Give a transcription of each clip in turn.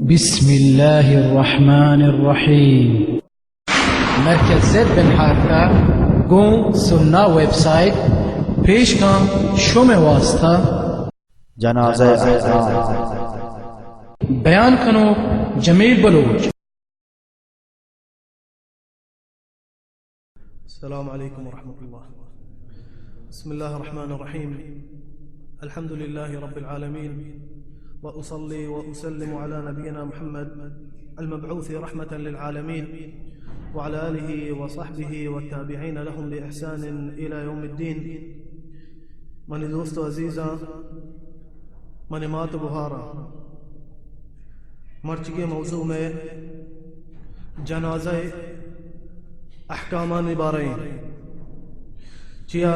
बिस्मिल्लाहिर्रहमानिर्रहीम। मरकज़ ज़ेड बिन हारका गो सुन्ना वेबसाइट पेश का शोमे वास्ता जनाज़ा बयान कनो जमील बलोच। अस्सलामु अलैकुम वरहमतुल्लाह। बिस्मिल्लाहिर रहमानिर रहीम। अल्हम्दुलिल्लाहि रब्बिल आलमीन व उसल्ली व उसल्लिमु अला नबियिना मुहम्मद अल-मबऊस रहमतन लिल आलमीन व अला आलिहि व सहबिहि व ताबिईन लहुम बि ihsan इला यौमिद्दीन। मनी दोस्तों अजीज़ा, मनी मात बुहारा मर्च के मौजू में जनाज़ा अहकामान बारे चिया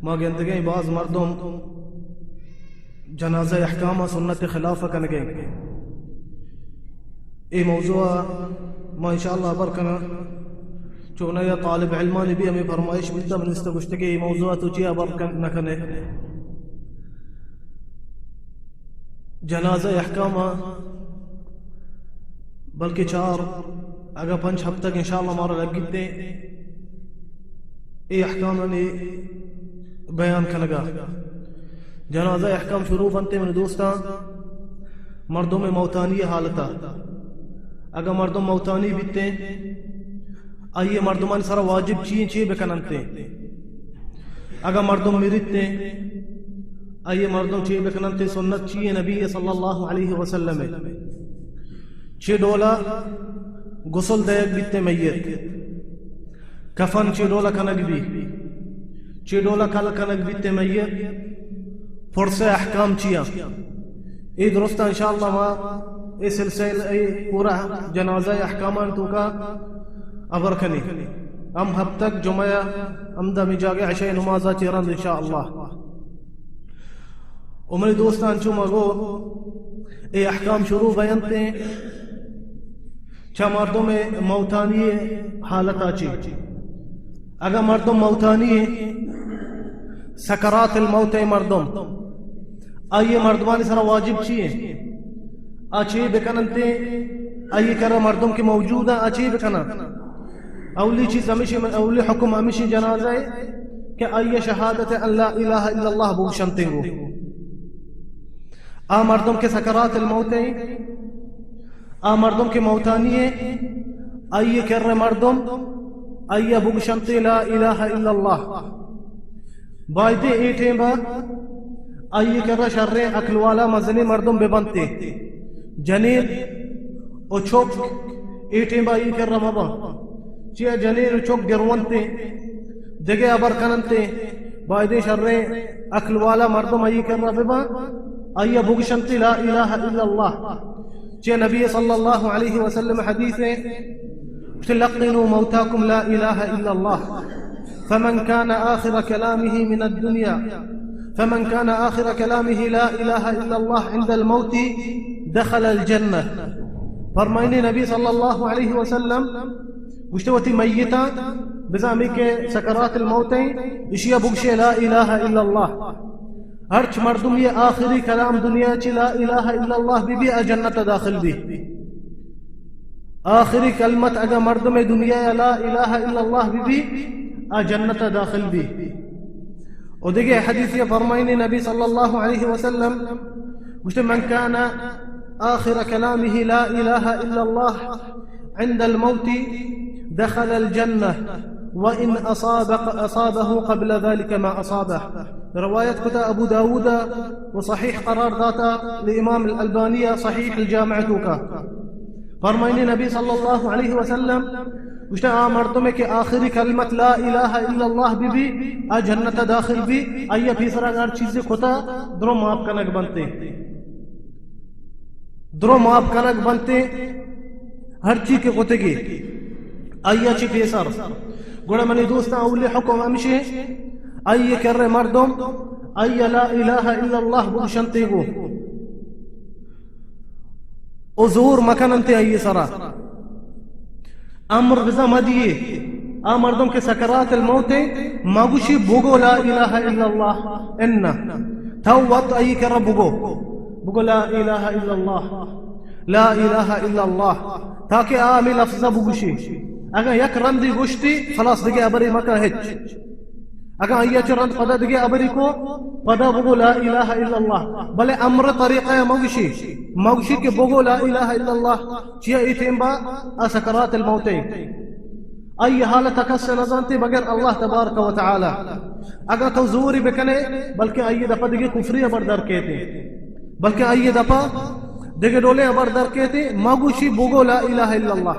मागेंदगे बाज मर्दम जनाज़ा अहकाम सुन्नत खिलाफ कनगे ए मौजू मां इंशाअल्लाह बरकना चोना या तालिब इल्मानी भी हमें फरमाइश बिद्दा मन इस्तगुश्तगे ए मौजू तो चिया बरकन नकने जनाज़ा अहकाम बल्कि चार अगर 5 हफ्ते तक इंशाअल्लाह हमारा लगिते ये अहकाम ने बयान करेगा। जनाज़ा अहकाम शुरू बनते मेरे दोस्ता मर्दों में मौतानी हालत अगर मर्दों मौतानी बीतते आइए मर्दमान सारा वाजिब ची बेकनते अगर मर्दों मिरते आइए मर्दों ची बेकनते सुन्नत ची नबी सल्लल्लाहु अलैहि वसल्लम ची डोला गुसल दयक बीते मैयत कफन चिडोला कनक भी चिडोला कल कनक बीते मैयत फुरसे अहकाम चिया ए दुरुस्त इंशाअल्लाह मा ए सिलसिला ए पूरा जनाज़ा अहकामान तो का अबरकनी हम हब तक जुमया अमदा में जागे अशा नमाजा चिरंद इंशाअल्लाह उमरी दोस्तान चुमगो ए अहकाम शुरू बयानते छह मर्दों में मौतानी हालत आची अगर मर्दों मौतानी सकरात मौत मर्दों आइए मर्दमानी सारा वाजिब चाहिए अच्छे बेकनते आइए करा मर्दों की मौजूदा अच्छे बेकना अवली चीज हमेशा में अवली हुक्म हमेशा जनाजा है कि आइए शहादत अल्लाह इलाहा इल्लल्लाह बुशनते हो आ मर्दों के सकरात मौत आ मर्दों के मौतानी आइए कर रहे मर्दों आइए बुगशंते ला इलाहा इल्लल्लाह बायदे एठे बा आइए कर रहे शर्रे अक्ल वाला मजने मर्दों बेबंते जनेर ओ चोक एठे बा आइए कर रहा मबा चिया जनेर ओ चोक गिरवंते जगह अबर कनंते बायदे शर्रे अक्ल वाला मर्दों आइए कर रहा बेबा आइए बुगशंते ला इलाहा इल्लल्लाह जे नबी सल्लल्लाहु अलैहि वसल्लम हदीस है लक़िनु मौताकुम ला इलाहा इल्लल्लाह फमन कान आखिर कलामिही मिन दुनिया फमन कान आखिर कलामिही ला इलाहा इल्लल्लाह इंदल मौती दखलल जन्नह। फरमाइने नबी सल्लल्लाहु अलैहि वसल्लम गुश्तवती मैयता बिजामी के सकरात मौत इशिया बुगशे ला इलाहा इल्लल्लाह हर्च मर्दुम ये आखिरी कलाम दुनिया ची ला इलाहा इल्लल्लाह भी जन्नत दाखिल भी आखिरी कलमत अगर मर्दुम दुनिया ला इलाहा इल्लल्लाह भी जन्नत दाखिल भी। और देखिए हदीस ये फरमाइने नबी सल्लल्लाहु अलैहि वसल्लम मुझे मन काना आखिर कलामिही ला इलाहा इल्लल्लाह इंदल मौती दखलल जन्नह वइन असाबह क़ब्ल ज़ालिक मा असाबह। रवायत कुता अबू दाऊद व सहीह करार दाता इमाम अल-अल्बानिया सहीह अल-जामिअतु का। फरमाइने नबी सल्लल्लाहु अलैहि वसल्लम उसने आ मर्दों में के आखिरी कलमत ला इलाहा इल्लल्लाह भी आ जन्नत दाखिल भी आइए तीसरा अगर चीजें खुदा द्रो माफ कनक बनते द्रो माफ कनक बनते हर चीज के खुते की आइए ची तीसर गुड़ा मनी दोस्ता अवली हुक्म हमशे आइए कर रहे मर्दों आइए ला इलाहा इल्लल्लाह बुशनते गो उजूर मकनंते आइए सरा अमर बिजा मदिए आ मर्दों के सकरात मौत मागुशी बुगो ला इलाहा इल्लल्लाह इन्ना था वत आई कर बुगो لا إله إلا الله ला इलाहा इल्लल्लाह ताकि आमी लफ्ज़ बुगुशी अगर यक रंदी गुश्ती खलास दिगे अबरी मका हिच अगर ये चरंद पदा दिगे अबरी को पदा बुगो ला इलाहा इल्लल्लाह भले अम्र तरीक़ा मगशी के बुगो ला इलाहा इल्लल्लाह चिया इतिम्बा असकरात अलमौत अय हालत कस न जानते बगैर अल्लाह तबारक व तआला अगर तो जोरी बेकने बल्कि अय दफा दिगे कुफरी बरदर कहते बल्कि अय दफा दिगे डोले बरदर कहते मगुशी बुगो ला इलाहा इल्लल्लाह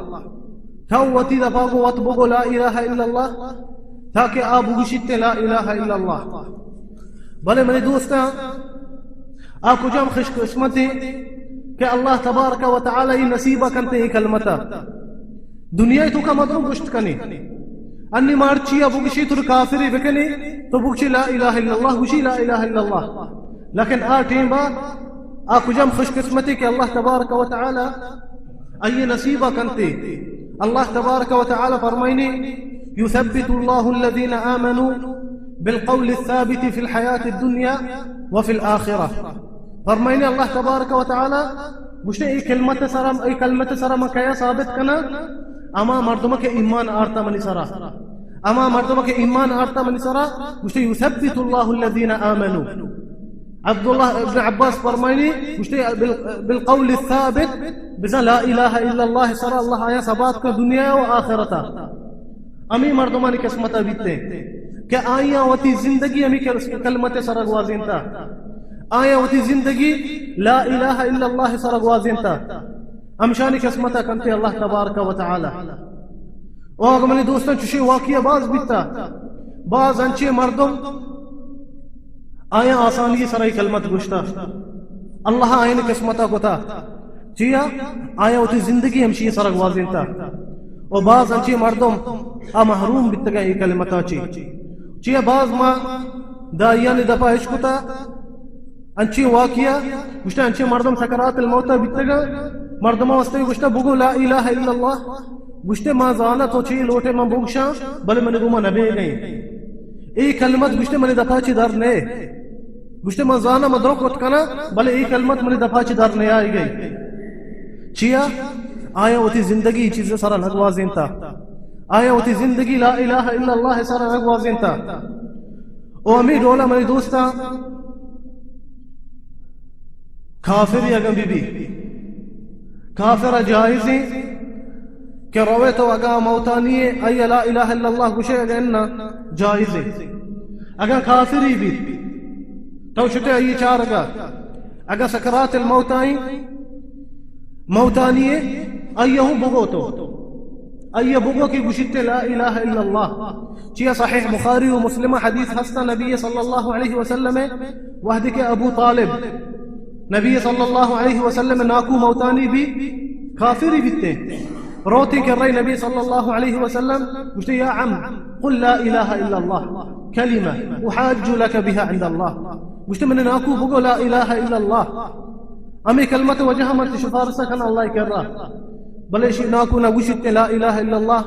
थावती दफा को वत बुगो ला इलाहा इल्लल्लाह ताकि आप बुगशिते ला इलाहा इल्लल्लाह भले मेरे दोस्त आपको जम खुशकिस्मती कि अल्लाह तबारक व तआला ये नसीबा करते हैं कलमता दुनिया तो का मतलब गुश्त कने अन्नी मार्चिया बुगशी तुर काफिरी बकने तो बुगशी ला इलाहा इल्लल्लाह बुगशी ला इलाहा इल्लल्लाह लेकिन आ टीम बा आपको जम खुशकिस्मती कि अल्लाह तबारक व तआला ये नसीबा करते अल्लाह तबारक व तआला फरमाइने युसब्बितुल्लाहु अल्लज़ीना आमनू बिलक़ौलि अस्साबिति फिल हयाति दुनिया व फिल आखिरह फरमाइने अल्लाह तबारक व तआला मुझे एक कलमत सरा मकया साबित कना अमा मर्दम के ईमान आरता मनी सरा अमा मर्दम के ईमान आरता मनी सरा मुझे युसब्बितुल्लाहु अल्लज़ीना आमनू अब्दुल्लाह इब्न अब्बास फरमाइने मुझे बिलक़ौलि अस्साबित बिज़ा ला इलाहा इल्लल्लाह सरा अल्लाह आया सबात का दुनिया व आखिरता अमी मर्दमानी किस्मता बीते क्या आया वती जिंदगी अमी कलमत सरग वाजिनता आया वती जिंदगी ला इलाहा इल्लल्लाह सरग वाजिनता अमशानी किस्मता कंते अल्लाह तबारक व तआला ओ अगमनी दोस्तों चुशी वाकिया बाज बीता बाज अंचे मर्दम आया आसानी सराई कलमत गुश्ता अल्लाह आयन किस्मता को था चिया आया वती जिंदगी हमशी सरग वाजिनता और बाज अंचे मर्दम आ महरूम बितगा ये कलमता चिया बाज मा दाइया ने दफा इश्कुता अंची वाकिया गुश्ता अंचे मर्दम सकरात अलमौत बितगा मर्दमा वस्ते गुश्ता बुगो ला इलाहा इल्लल्लाह गुश्ते मा जाना तो ची लोटे मा बुगशा बले मने गुमा नबे गई ए कलमत गुश्ते मने दफा ची दर ने गुश्ते मा जाना मदरक वतकना बले ए कलमत मने दफा ची दर ने आई गई चिया आया होती जिंदगी चीज़ सारा लगवाजिनता आया होती जिंदगी ला इलाहा इल्लल्लाह सारा लगवाजिनता ओ अमी डोला मेरे दोस्ता काफिरी अगम बीबी काफिरा जायज़ी के रोवे तो अगा मौतानिये अय ला इलाहा इल्लल्लाह गुशे अगन्ना जायज़ी अगा काफिरी भी तो छुटे अय चार अगा सकरात अलमौताई मौतानिये अय्यहु बुगो तो अय्य बुगो की गुशिते ला इलाहा इल्लल्लाह चिया सहीह बुखारी व मुस्लिम हदीस हस्ता नबी सल्लल्लाहु अलैहि वसल्लम वहद के अबू तालिब नबी सल्लल्लाहु अलैहि वसल्लम नाकू मौतानी भी काफिरी बीते रोती कर रही नबी सल्लल्लाहु अलैहि वसल्लम मुझे या अम कुल ला इलाहा इल्लल्लाह कलिमा उहाज्जु लक बिहा इंद अल्लाह मुझे मैंने नाकू बुगो ला इलाहा इल्लल्लाह अमी कलमत वजह मत सिफारिश कन अल्लाह कर रहा भले शी नाकू ना गुशिते ला इलाहा इल्लल्लाह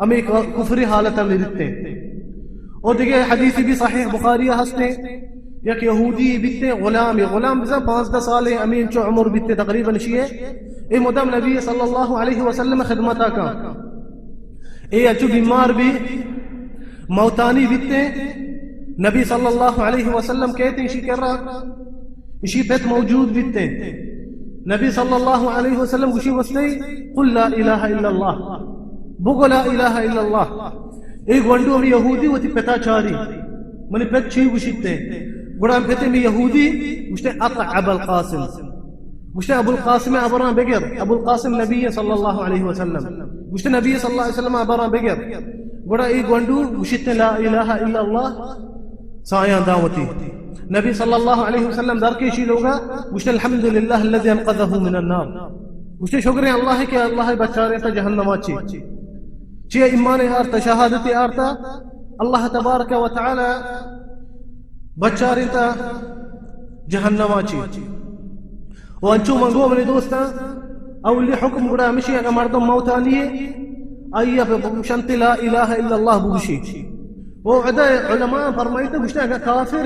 अमी कुफरी हालत में दिखते और देखिए हदीस भी सहीह बुखारी हस्ते एक यहूदी बिते गुलाम बिजा 5-10 साल अमीन चो उम्र बिते तकरीबन शिए ए मुदम नबी सल्लल्लाहु अलैहि वसल्लम खिदमता का ए अचु बीमार भी मौतानी बिते नबी सल्लल्लाहु अलैहि वसल्लम कहते इसी कर रहा इसी बेत मौजूद बिते नबी सल्लल्लाहु अलैहि वसल्लम गुशी वस्ते कुल ला इलाहा इल्लल्लाह बुगो ला इलाहा इल्लल्लाह एक वंडू अमी यहूदी वती पेता चारी मने पेत छी गुशिते गुड़ाम पेते में यहूदी मुझे अबुल कासिम मुझे अबुल कासिम अबरा बगैर अबुल कासिम नबी सल्लल्लाहु अलैहि वसल्लम मुझे नबी सल्लल्लाहु अलैहि वसल्लम अबरा बगैर गुड़ा एक वंडू मुझे ला इलाहा इल्लल्लाह साया दावती नबी सल्लल्लाहु अलैहि वसल्लम दर के शीलोगा मुझे अल्हम्दुलिल्लाह अल्लज़ी अनक़ज़हु मिनन नार मुझे शुक्र है अल्लाह के अल्लाह बचा रहे था जहन्नम चे ईमान आरता शहादत आरता अल्लाह तबारक व तआला बच्चा रहता जहन्नमाची वंचू मंगो मेरे दोस्ता अवली हुक्म गुड़ा मिशी अगर मर्दम मौतानिये अय्या पे शंति ला इलाहा इल्लल्लाह बुशी वो अदा उलमा फरमाइते मुश्ता अगर काफिर